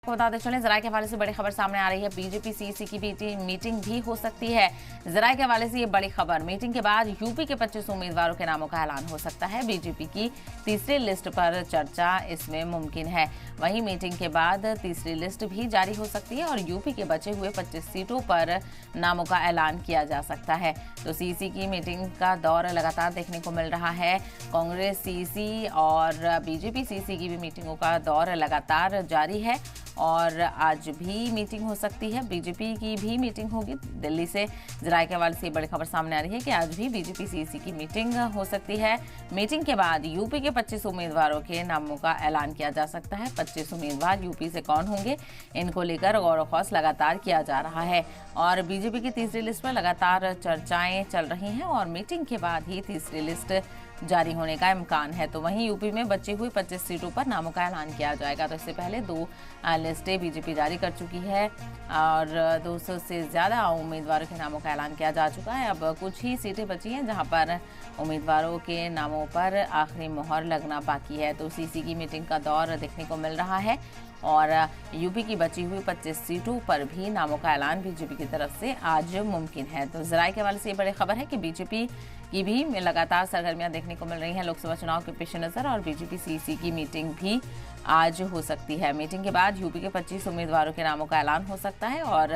को बताते चलें, जराये के हवाले से बड़ी खबर सामने आ रही है। बीजेपी सीईसी की मीटिंग भी हो सकती है। जराये के हवाले से ये बड़ी खबर, मीटिंग के बाद यूपी के 25 उम्मीदवारों के नामों का ऐलान हो सकता है। बीजेपी की तीसरी लिस्ट पर चर्चा इसमें मुमकिन है। वहीं मीटिंग के बाद तीसरी लिस्ट भी जारी हो सकती है और यूपी के बचे हुए 25 सीटों पर नामों का ऐलान किया जा सकता है। तो सीईसी की मीटिंग का दौर लगातार देखने को मिल रहा है। कांग्रेस सीईसी और बीजेपी सीईसी की भी मीटिंगों का दौर लगातार जारी है और आज भी मीटिंग हो सकती है। बीजेपी की भी मीटिंग होगी। दिल्ली से जराये के हवाले से बड़ी खबर सामने आ रही है कि आज भी बीजेपी सीईसी की मीटिंग हो सकती है। मीटिंग के बाद यूपी के 25 उम्मीदवारों के नामों का ऐलान किया जा सकता है। 25 उम्मीदवार यूपी से कौन होंगे, इनको लेकर गौर खौस लगातार किया जा रहा है और बीजेपी की तीसरी लिस्ट पर लगातार चर्चाएं चल रही हैं और मीटिंग के बाद ही तीसरी लिस्ट जारी होने का इम्कान है। तो वहीं यूपी में बची हुई 25 सीटों पर नामों का ऐलान किया जाएगा। तो इससे पहले 2 लिस्टें बीजेपी जारी कर चुकी है और 200 से ज़्यादा उम्मीदवारों के नामों का ऐलान किया जा चुका है। अब कुछ ही सीटें बची हैं जहां पर उम्मीदवारों के नामों पर आखिरी मोहर लगना बाकी है। तो सीईसी की मीटिंग का दौर देखने को मिल रहा है और यूपी की बची हुई 25 सीटों पर भी नामों का ऐलान बीजेपी की तरफ से आज मुमकिन है। तो जराये के हवाले से ये बड़ी खबर है कि बीजेपी की भी लगातार सरगर्मियां देखने को मिल रही हैं लोकसभा चुनाव के पेश नज़र और बीजेपी सीईसी की मीटिंग भी आज हो सकती है। मीटिंग के बाद यूपी के 25 उम्मीदवारों के नामों का ऐलान हो सकता है और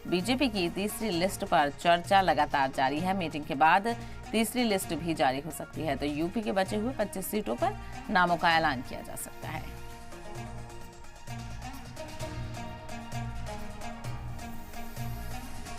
बीजेपी की तीसरी लिस्ट पर चर्चा लगातार जारी है। मीटिंग के बाद तीसरी लिस्ट भी जारी हो सकती है। तो यूपी के बचे हुए 25 सीटों पर नामों का ऐलान किया जा सकता है।